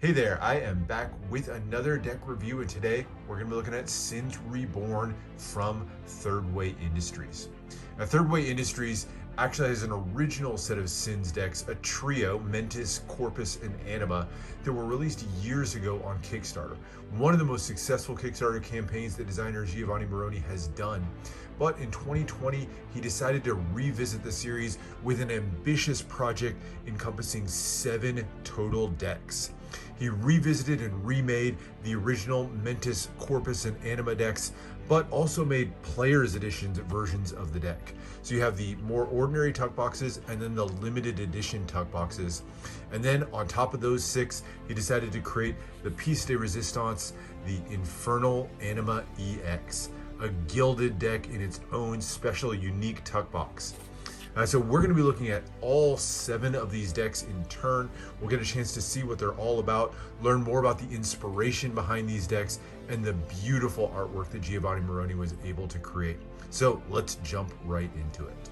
Hey there, I am back with another deck review, and today we're going to be looking at Sins Reborn from Thirdway Industries. Now, Thirdway Industries actually has an original set of Sins decks, a trio, Mentis, Corpus, and Anima, that were released years ago on Kickstarter. One of the most successful Kickstarter campaigns that designer Giovanni Meroni has done. But in 2020, he decided to revisit the series with an ambitious project encompassing 7 total decks. He revisited and remade the original Mentis, Corpus, and Anima decks, but also made player's editions versions of the deck. So you have the more ordinary tuck boxes and then the limited edition tuck boxes. And then on top of those 6, he decided to create the piece de resistance, the Infernal Anima EX, a gilded deck in its own special, unique tuck box. So we're going to be looking at all 7 of these decks in turn. We'll get a chance to see what they're all about, learn more about the inspiration behind these decks, and the beautiful artwork that Giovanni Meroni was able to create. So let's jump right into it.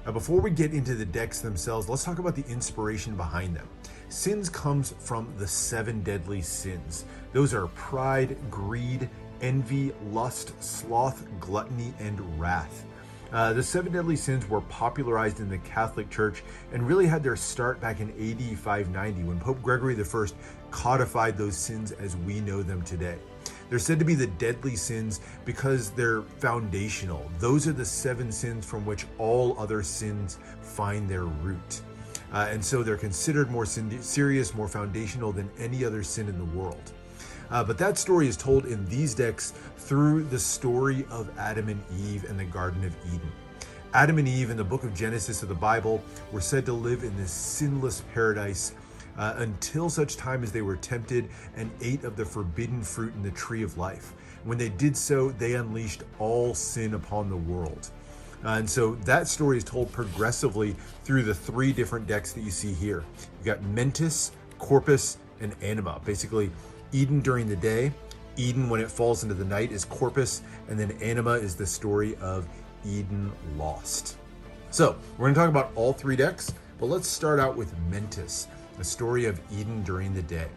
Now, before we get into the decks themselves, let's talk about the inspiration behind them. Sins comes from the 7 deadly sins. Those are pride, greed, envy, lust, sloth, gluttony, and wrath. The 7 deadly sins were popularized in the Catholic Church and really had their start back in AD 590 when Pope Gregory I codified those sins as we know them today. They're said to be the deadly sins because they're foundational. Those are the 7 sins from which all other sins find their root. And so they're considered more serious, more foundational than any other sin in the world. But that story is told in these decks through the story of Adam and Eve and the Garden of Eden. Adam and Eve in the book of Genesis of the Bible were said to live in this sinless paradise until such time as they were tempted and ate of the forbidden fruit in the tree of life. When they did so, they unleashed all sin upon the world. And so that story is told progressively through the 3 different decks that you see here. You've got Mentis, Corpus, and Anima. Basically, Eden during the day, Eden when it falls into the night is Corpus, and then Anima is the story of Eden lost. So we're going to talk about all 3 decks, but let's start out with Mentis, the story of Eden during the day.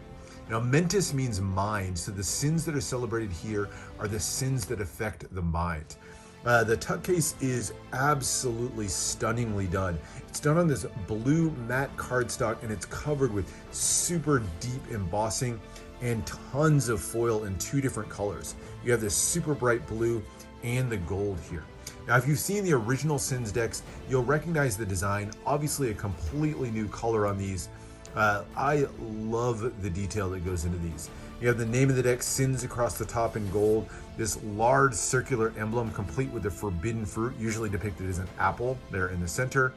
Now, Mentis means mind, so the sins that are celebrated here are the sins that affect the mind. The tuck case is absolutely stunningly done. It's done on this blue matte cardstock, and it's covered with super deep embossing and tons of foil in 2 different colors. You have this super bright blue and the gold here. Now, if you've seen the original Sins decks, you'll recognize the design. Obviously a completely new color on these. I love the detail that goes into these. You have the name of the deck, Sins, across the top in gold. This large circular emblem complete with the forbidden fruit, usually depicted as an apple there in the center.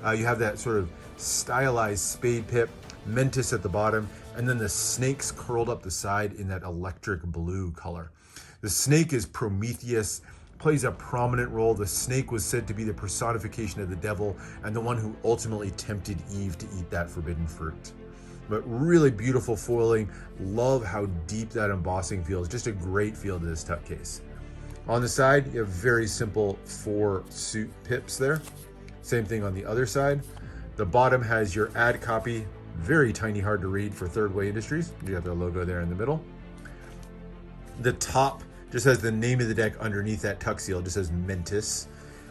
You have that sort of stylized spade pip, Mentis at the bottom, and then the snakes curled up the side in that electric blue color. The snake is Prometheus, plays a prominent role. The snake was said to be the personification of the devil and the one who ultimately tempted Eve to eat that forbidden fruit. But really beautiful foiling. Love how deep that embossing feels. Just a great feel to this tuck case. On the side, you have very simple 4 suit pips there. Same thing on the other side. The bottom has your ad copy, very tiny, hard to read for Thirdway Industries. You have their logo there in the middle. The top just has the name of the deck underneath that tuck seal. It just says Mentis.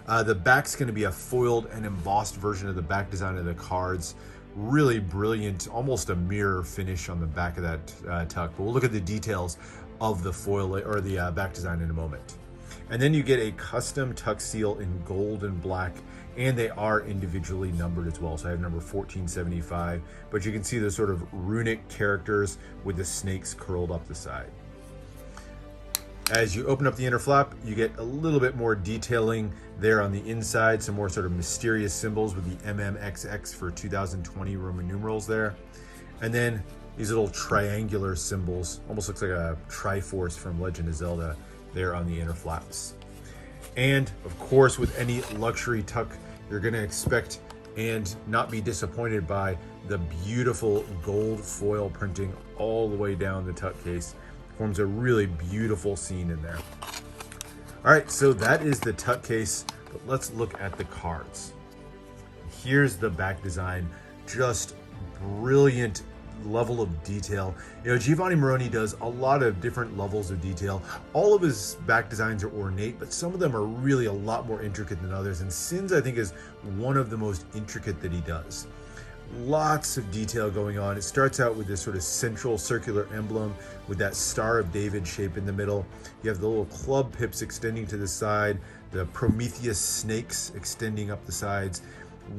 The back's going to be a foiled and embossed version of the back design of the cards. Really brilliant, almost a mirror finish on the back of that tuck. But we'll look at the details of the foil or the back design in a moment. And then you get a custom tuck seal in gold and black, and they are individually numbered as well. So I have number 1475, but you can see the sort of runic characters with the snakes curled up the side. As you open up the inner flap, you get a little bit more detailing there on the inside, some more sort of mysterious symbols with the MMXX for 2020 Roman numerals there. And then these little triangular symbols, almost looks like a Triforce from Legend of Zelda there on the inner flaps. And of course, with any luxury tuck, you're going to expect and not be disappointed by the beautiful gold foil printing all the way down the tuck case. Forms a really beautiful scene in there. All right, so that is the tuck case, but let's look at the cards. Here's the back design, just brilliant, level of detail. Giovanni Meroni does a lot of different levels of detail. All of his back designs are ornate, but some of them are really a lot more intricate than others, and Sins, I think, is one of the most intricate that he does. Lots of detail going on. It starts out with this sort of central circular emblem with that Star of David shape in the middle. You have the little club pips extending to the side, the Prometheus snakes extending up the sides,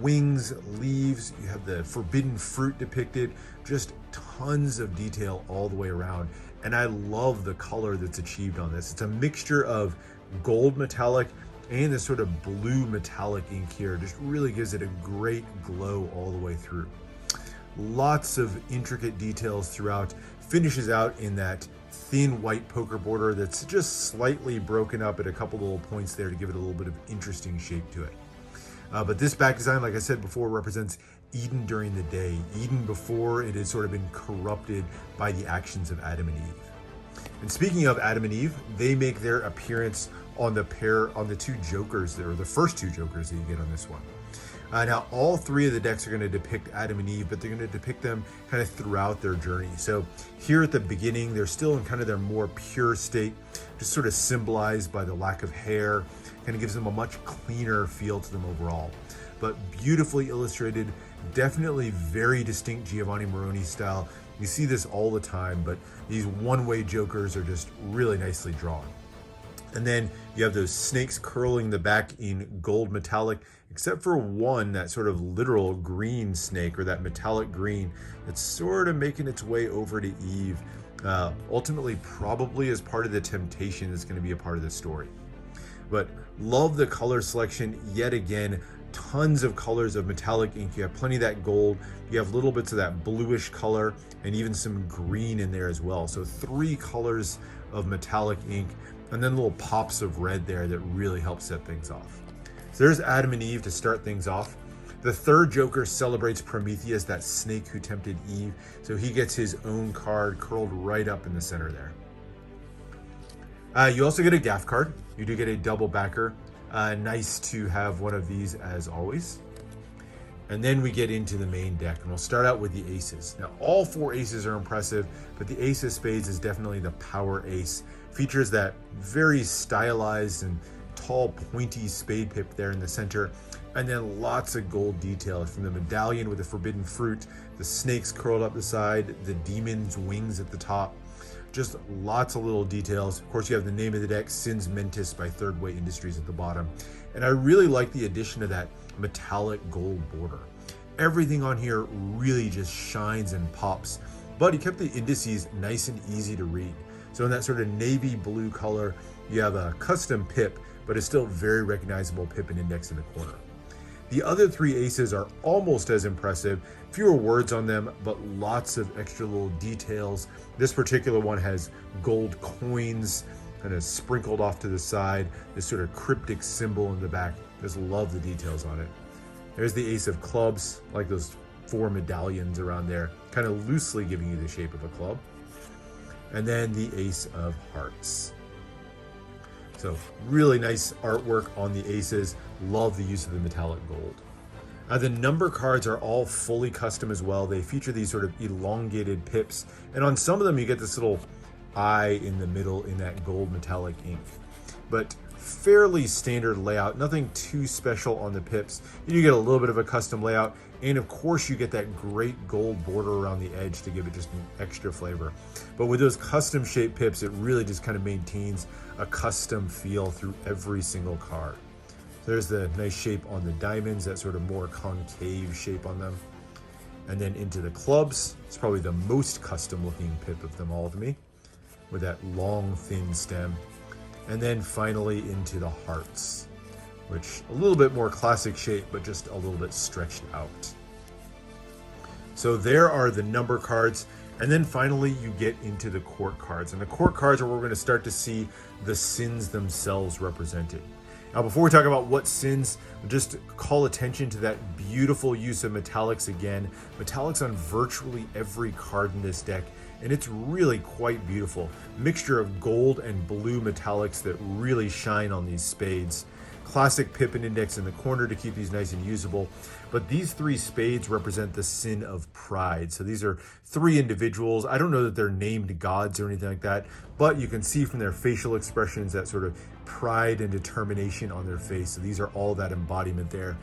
wings, leaves, you have the forbidden fruit depicted, just tons of detail all the way around. And I love the color that's achieved on this. It's a mixture of gold metallic and this sort of blue metallic ink here. Just really gives it a great glow all the way through. Lots of intricate details throughout. Finishes out in that thin white poker border that's just slightly broken up at a couple little points there to give it a little bit of interesting shape to it. But this back design, like I said before, represents Eden during the day. Eden before it had sort of been corrupted by the actions of Adam and Eve. And speaking of Adam and Eve, they make their appearance on the two jokers there, or the first two jokers that you get on this one. Now, all three of the decks are going to depict Adam and Eve, but they're going to depict them kind of throughout their journey. So here at the beginning, they're still in kind of their more pure state, just sort of symbolized by the lack of hair. Kind of gives them a much cleaner feel to them overall. But beautifully illustrated, definitely very distinct Giovanni Meroni style. You see this all the time, but these one-way jokers are just really nicely drawn. And then you have those snakes curling the back in gold metallic, except for one, that sort of literal green snake, or that metallic green, that's sort of making its way over to Eve, ultimately probably as part of the temptation that's going to be a part of the story. But love the color selection yet again. Tons of colors of metallic ink. You have plenty of that gold. You have little bits of that bluish color and even some green in there as well. So 3 colors of metallic ink, and then little pops of red there that really help set things off. So there's Adam and Eve to start things off. The third Joker celebrates Prometheus, that snake who tempted Eve. So he gets his own card curled right up in the center there. You also get a gaff card. You do get a double backer. Nice to have one of these as always. And then we get into the main deck, and we'll start out with the aces. Now, all 4 aces are impressive, but the ace of spades is definitely the power ace. Features that very stylized and tall, pointy spade pip there in the center, and then lots of gold detail from the medallion with the forbidden fruit, the snakes curled up the side, the demon's wings at the top. Just lots of little details. Of course, you have the name of the deck, Sins Mentis by Thirdway Industries at the bottom. And I really like the addition of that metallic gold border. Everything on here really just shines and pops, but he kept the indices nice and easy to read. So in that sort of navy blue color, you have a custom pip, but it's still very recognizable pip and index in the corner. The other 3 aces are almost as impressive. Fewer words on them, but lots of extra little details. This particular one has gold coins kind of sprinkled off to the side, this sort of cryptic symbol in the back. Just love the details on it. There's the ace of clubs, like those 4 medallions around there, kind of loosely giving you the shape of a club. And then the ace of hearts. So really nice artwork on the aces. Love the use of the metallic gold. The number cards are all fully custom as well. They feature these sort of elongated pips, and on some of them you get this little eye in the middle in that gold metallic ink. But fairly standard layout, nothing too special on the pips. You do get a little bit of a custom layout, and of course you get that great gold border around the edge to give it just an extra flavor. But with those custom shaped pips, it really just kind of maintains a custom feel through every single card. There's the nice shape on the diamonds, that sort of more concave shape on them. And then into the clubs, it's probably the most custom looking pip of them all to me, with that long thin stem. And then finally into the hearts, which a little bit more classic shape, but just a little bit stretched out. So there are the number cards. And then finally you get into the court cards. And the court cards are where we're going to start to see the sins themselves represented. Now, before we talk about what sins, just call attention to that beautiful use of metallics again. Metallics on virtually every card in this deck, and it's really quite beautiful. Mixture of gold and blue metallics that really shine on these spades. classic pip and index in the corner to keep these nice and usable. But these 3 spades represent the sin of pride. So these are 3 individuals. I don't know that they're named gods or anything like that, but you can see from their facial expressions that sort of pride and determination on their face. So these are all that embodiment there.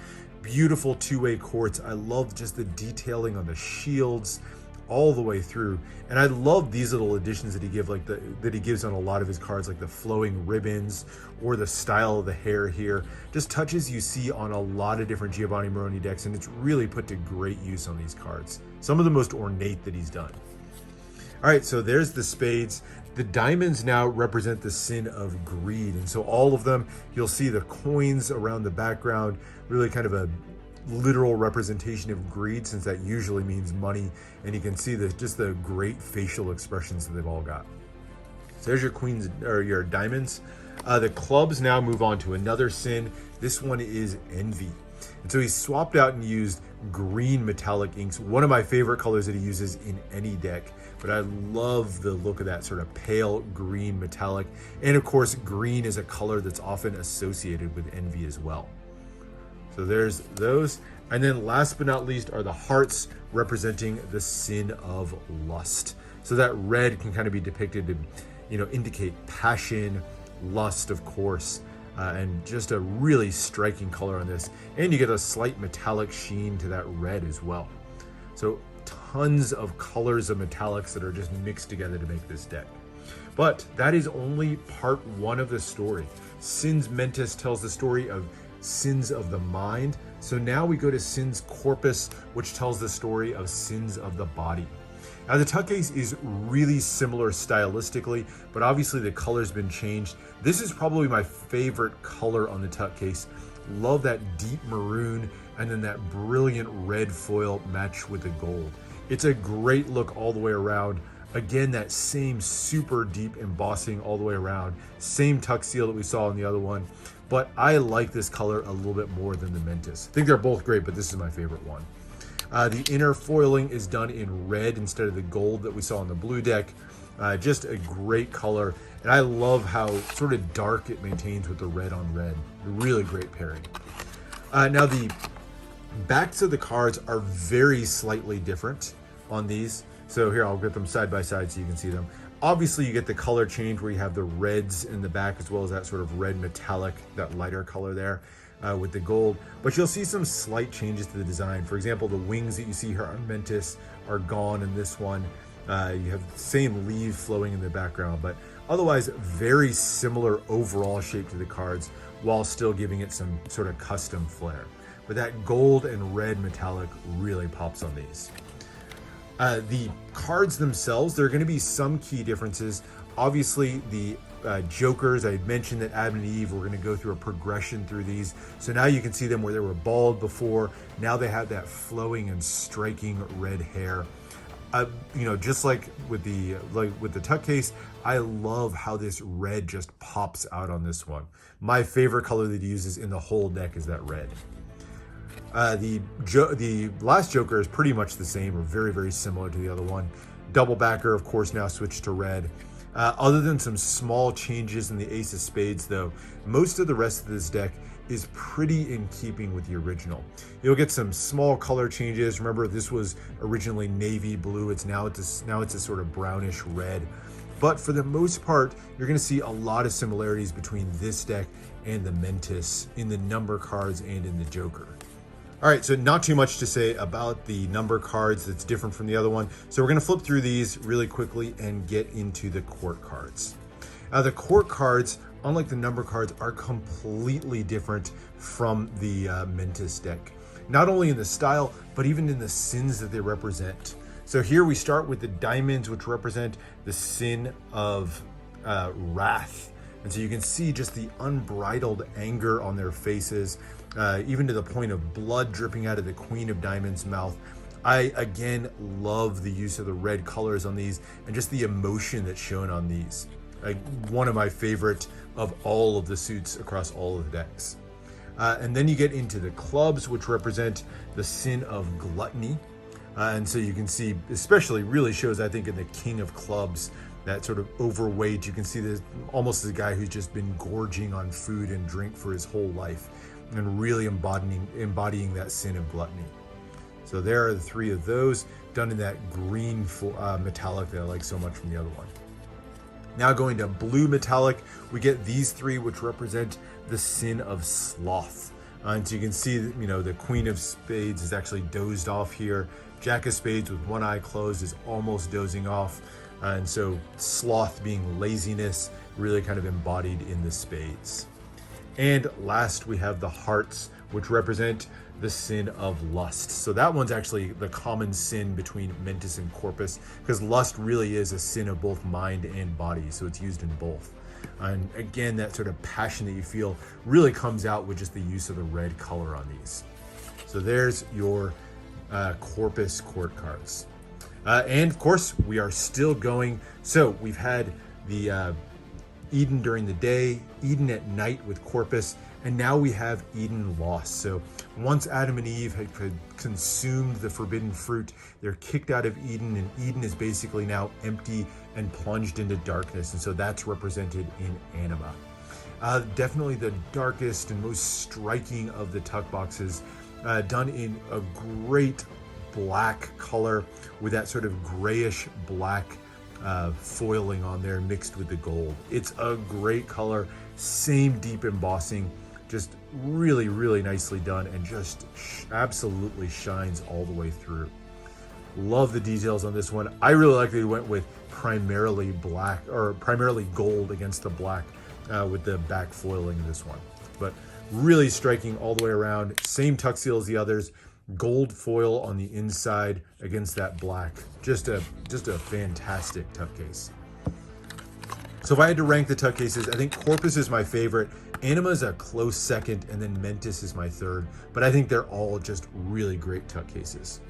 Beautiful 2-way quartz. I love just the detailing on the shields all the way through, and I love these little additions that he gives on a lot of his cards, like the flowing ribbons or the style of the hair here. Just touches you see on a lot of different Giovanni Meroni decks, and it's really put to great use on these cards. Some of the most ornate that he's done. All right, so there's the spades. The diamonds now represent the sin of greed, and so all of them, you'll see the coins around the background, really kind of a literal representation of greed, since that usually means money, and you can see just the great facial expressions that they've all got. So there's your queens, or your diamonds. The clubs now move on to another sin. This one is envy, and so he swapped out and used green metallic inks, one of my favorite colors that he uses in any deck. But I love the look of that sort of pale green metallic, and of course green is a color that's often associated with envy as well. So there's those. And then last but not least are the hearts, representing the sin of lust. So that red can kind of be depicted to, indicate passion, lust, of course, and just a really striking color on this. And you get a slight metallic sheen to that red as well. So tons of colors of metallics that are just mixed together to make this deck. But that is only part 1 of the story. Sins Mentis tells the story of sins of the mind. So now we go to Sins Corpus, which tells the story of sins of the body. Now the tuck case is really similar stylistically, but obviously the color's been changed. This is probably my favorite color on the tuck case. Love that deep maroon and then that brilliant red foil matched with the gold. It's a great look all the way around. Again, that same super deep embossing all the way around. Same tuck seal that we saw in the other one. But I like this color a little bit more than the Mentis. I think they're both great, but this is my favorite one. The inner foiling is done in red instead of the gold that we saw on the blue deck. Just a great color. And I love how sort of dark it maintains with the red on red. Really great pairing. Now the backs of the cards are very slightly different on these. So here, I'll get them side by side so you can see them. Obviously, you get the color change where you have the reds in the back, as well as that sort of red metallic, that lighter color there with the gold. But you'll see some slight changes to the design. For example, the wings that you see here on Mentis are gone in this one. You have the same leaf flowing in the background, but otherwise very similar overall shape to the cards, while still giving it some sort of custom flair. But that gold and red metallic really pops on these. The cards themselves, there are going to be some key differences. Obviously, the Jokers, I mentioned that Adam and Eve, we're going to go through a progression through these. So now you can see them where they were bald before. Now they have that flowing and striking red hair. Just like with the tuck case, I love how this red just pops out on this one. My favorite color that he uses in the whole deck is that red. The last Joker is pretty much the same, or very, very similar to the other one. Double backer, of course, now switched to red. Other than some small changes in the Ace of Spades, though, most of the rest of this deck is pretty in keeping with the original. You'll get some small color changes. Remember, this was originally navy blue. Now it's a sort of brownish red. But for the most part, you're going to see a lot of similarities between this deck and the Mentis in the number cards and in the Joker. All right, so not too much to say about the number cards that's different from the other one. So we're going to flip through these really quickly and get into the court cards. The court cards, unlike the number cards, are completely different from the Mentis deck. Not only in the style, but even in the sins that they represent. So here we start with the diamonds, which represent the sin of wrath. And so you can see just the unbridled anger on their faces, even to the point of blood dripping out of the Queen of Diamonds' mouth. I, again, love the use of the red colors on these and just the emotion that's shown on these. One of my favorite of all of the suits across all of the decks. And then you get into the clubs, which represent the sin of gluttony. And so you can see, especially really shows, I think, in the King of Clubs, that sort of overweight. You can see this almost as a guy who's just been gorging on food and drink for his whole life, and really embodying that sin of gluttony. So there are the three of those, done in that green metallic that I like so much from the other one. Now going to blue metallic, we get these three, which represent the sin of sloth. And so you can see that, the Queen of Spades is actually dozed off here. Jack of Spades with one eye closed is almost dozing off. And so sloth being laziness, really kind of embodied in the spades. And last we have the hearts, which represent the sin of lust. So that one's actually the common sin between Mentis and Corpus, because lust really is a sin of both mind and body, so it's used in both. And again, that sort of passion that you feel really comes out with just the use of the red color on these. So there's your Corpus court cards. And of course, we are still going. So we've had the Eden during the day, Eden at night with Corpus, and now we have Eden lost. So once Adam and Eve had consumed the forbidden fruit, they're kicked out of Eden, and Eden is basically now empty and plunged into darkness. And so that's represented in Anima. Definitely the darkest and most striking of the tuck boxes, done in a great black color with that sort of grayish black foiling on there mixed with the gold. It's a great color, same deep embossing, just really, really nicely done, and just absolutely shines all the way through. Love the details on this one. I really like that he went with primarily black, or primarily gold against the black with the back foiling in this one. But really striking all the way around. Same tuck seal as the others. Gold foil on the inside against that black. Just a fantastic tuck case. So if I had to rank the tuck cases, I think Corpus is my favorite. Anima is a close second, and then Mentis is my third. But I think they're all just really great tuck cases.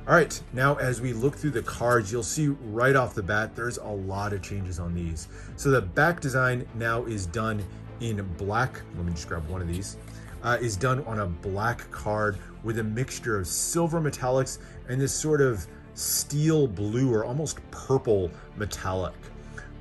All right, now as we look through the cards, you'll see right off the bat, there's a lot of changes on these. So the back design now is done in black. Let me just grab one of these. Is done on a black card with a mixture of silver metallics and this sort of steel blue or almost purple metallic.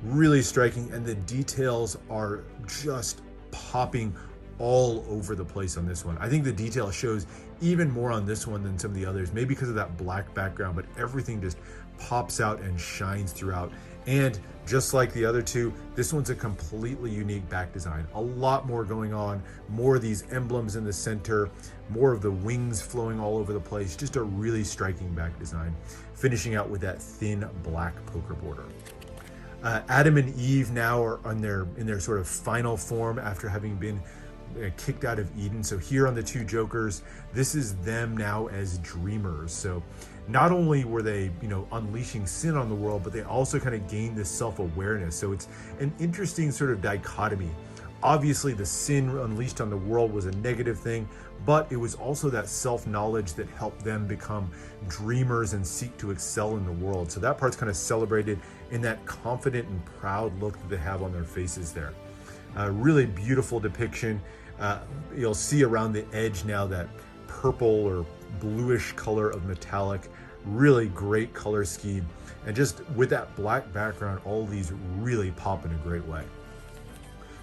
Really striking, and the details are just popping all over the place on this one. I think the detail shows even more on this one than some of the others, maybe because of that black background, but everything just pops out and shines throughout. And just like the other two, this one's a completely unique back design. A lot more going on, more of these emblems in the center, more of the wings flowing all over the place. Just a really striking back design, finishing out with that thin black poker border. Adam and Eve now are in their sort of final form after having been kicked out of Eden. So here on the two Jokers, this is them now as dreamers. So not only were they, unleashing sin on the world, but they also kind of gained this self-awareness. So it's an interesting sort of dichotomy. Obviously, the sin unleashed on the world was a negative thing, but it was also that self-knowledge that helped them become dreamers and seek to excel in the world. So that part's kind of celebrated in that confident and proud look that they have on their faces there. Really beautiful depiction. You'll see around the edge now that purple or bluish color of metallic. Really great color scheme. And just with that black background, all these really pop in a great way.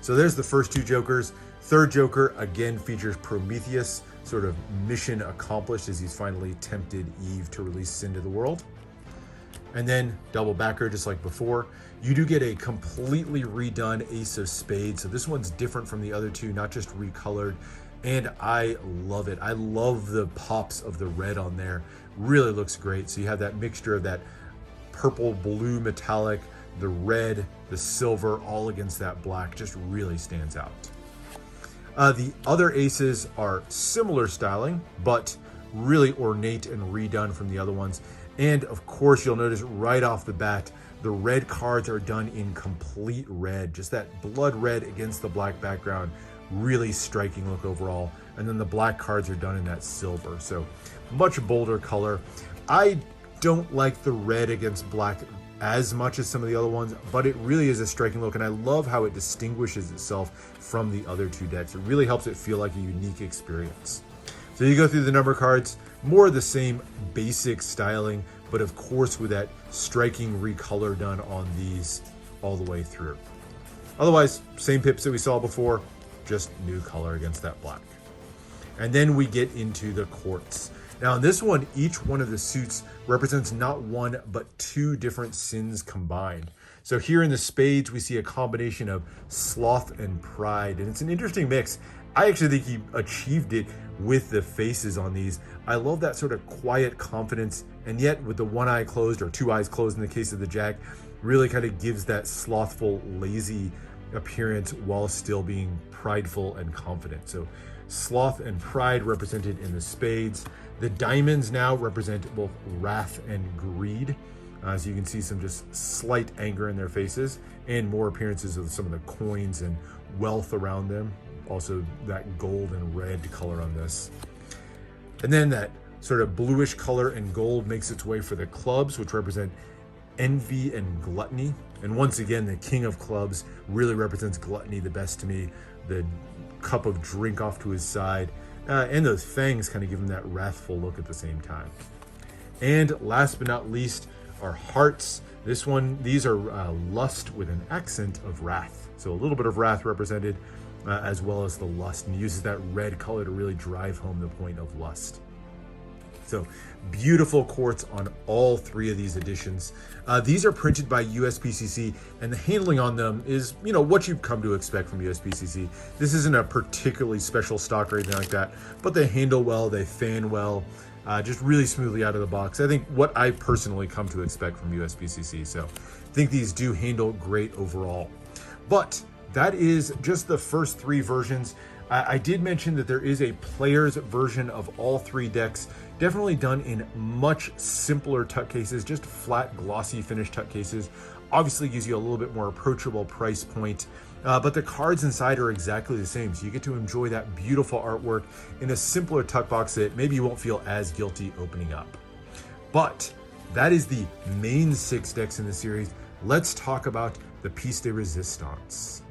So there's the first two Jokers. Third Joker again features Prometheus, sort of mission accomplished as he's finally tempted Eve to release sin to the world. And then double backer, just like before. You do get a completely redone Ace of Spades. So this one's different from the other two, not just recolored. And I love it. I love the pops of the red on there. Really looks great. So you have that mixture of that purple, blue metallic, the red, the silver, all against that black. Just really stands out. The other aces are similar styling, but really ornate and redone from the other ones. And of course, you'll notice right off the bat, the red cards are done in complete red, just that blood red against the black background. Really striking look overall. And then the black cards are done in that silver. So much bolder color. I don't like the red against black as much as some of the other ones, but it really is a striking look, and I love how it distinguishes itself from the other two decks. It really helps it feel like a unique experience. So you go through the number cards, more of the same basic styling, but of course with that striking recolor done on these all the way through. Otherwise, same pips that we saw before, just new color against that black. And then we get into the quartz. Now in this one, each one of the suits represents not one, but two different sins combined. So here in the spades, we see a combination of sloth and pride, and it's an interesting mix. I actually think he achieved it with the faces on these. I love that sort of quiet confidence, and yet with the one eye closed, or two eyes closed in the case of the Jack, really kind of gives that slothful, lazy appearance while still being prideful and confident. So sloth and pride represented in the spades. The diamonds now represent both wrath and greed. So you can see some just slight anger in their faces, and more appearances of some of the coins and wealth around them. Also that gold and red color on this. And then that sort of bluish color and gold makes its way for the clubs, which represent envy and gluttony. And once again, the king of clubs really represents gluttony the best to me. The cup of drink off to his side, and those fangs kind of give him that wrathful look at the same time. And last but not least, are hearts. These are lust with an accent of wrath. So a little bit of wrath represented, as well as the lust, and he uses that red color to really drive home the point of lust. So beautiful quartz on all three of these editions. These are printed by USPCC, and the handling on them is, what you've come to expect from USPCC. This isn't a particularly special stock or anything like that, but they handle well, they fan well, just really smoothly out of the box. I think what I personally come to expect from USPCC. So I think these do handle great overall. But that is just the first three versions. I did mention that there is a player's version of all three decks, definitely done in much simpler tuck cases, just flat glossy finish tuck cases. Obviously gives you a little bit more approachable price point, but the cards inside are exactly the same. So you get to enjoy that beautiful artwork in a simpler tuck box that maybe you won't feel as guilty opening up. But that is the main 6 decks in the series. Let's talk about the piece de resistance.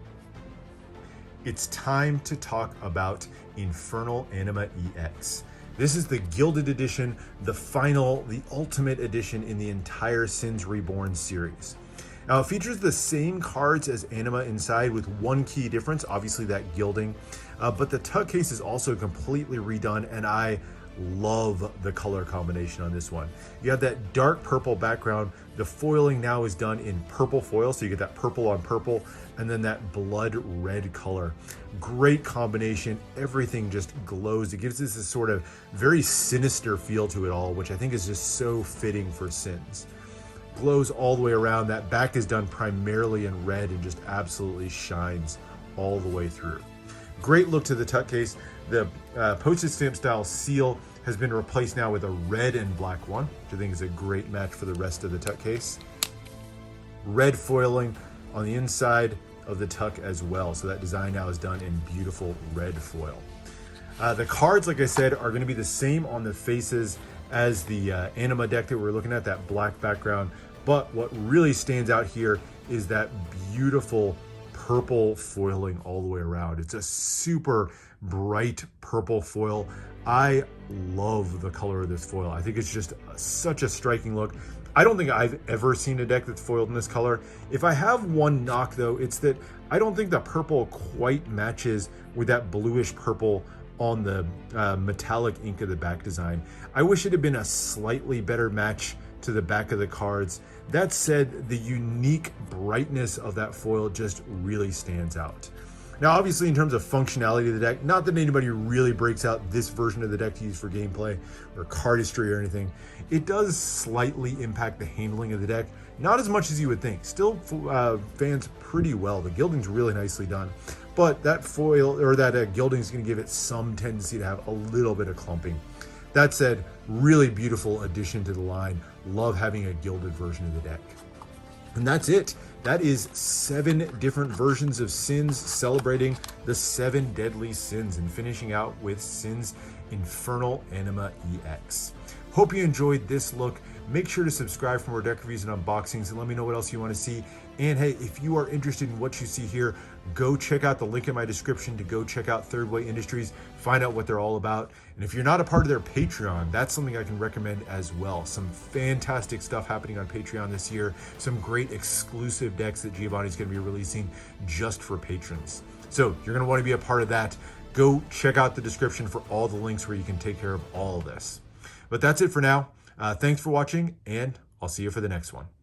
It's time to talk about Infernal Anima EX. This is the Gilded edition, the final, the ultimate edition in the entire Sins Reborn series. Now it features the same cards as Anima inside with one key difference, obviously that gilding, but the tuck case is also completely redone, and I love the color combination on this one. You have that dark purple background. The foiling now is done in purple foil, so you get that purple on purple, and then that blood red color. Great combination. Everything just glows. It gives this sort of very sinister feel to it all, which I think is just so fitting for Sins. Glows all the way around. That back is done primarily in red and just absolutely shines all the way through. Great look to the tuck case. The postage stamp style seal has been replaced now with a red and black one, which I think is a great match for the rest of the tuck case. Red foiling on the inside of the tuck as well. So that design now is done in beautiful red foil. The cards, like I said, are going to be the same on the faces as the Anima deck that we're looking at, that black background. But what really stands out here is that beautiful purple foiling all the way around. It's a super bright purple foil. I love the color of this foil. I think it's just such a striking look. I don't think I've ever seen a deck that's foiled in this color. If I have one knock though, it's that I don't think the purple quite matches with that bluish purple on the metallic ink of the back design. I wish it had been a slightly better match to the back of the cards. That said, the unique brightness of that foil just really stands out. Now, obviously, in terms of functionality of the deck, not that anybody really breaks out this version of the deck to use for gameplay or cardistry or anything. It does slightly impact the handling of the deck, not as much as you would think. Still fans pretty well. The gilding's really nicely done, but that foil or that gilding is going to give it some tendency to have a little bit of clumping. That said, really beautiful addition to the line. Love having a gilded version of the deck. And that's it. That is 7 different versions of Sins celebrating the 7 deadly sins and finishing out with Sins Infernal Anima EX. Hope you enjoyed this look. Make sure to subscribe for more deck reviews and unboxings and let me know what else you want to see. And hey, if you are interested in what you see here, go check out the link in my description to go check out Thirdway Industries, find out what they're all about. And if you're not a part of their Patreon, that's something I can recommend as well. Some fantastic stuff happening on Patreon this year. Some great exclusive decks that Giovanni's going to be releasing just for patrons. So you're going to want to be a part of that. Go check out the description for all the links where you can take care of all of this. But that's it for now. Thanks for watching, and I'll see you for the next one.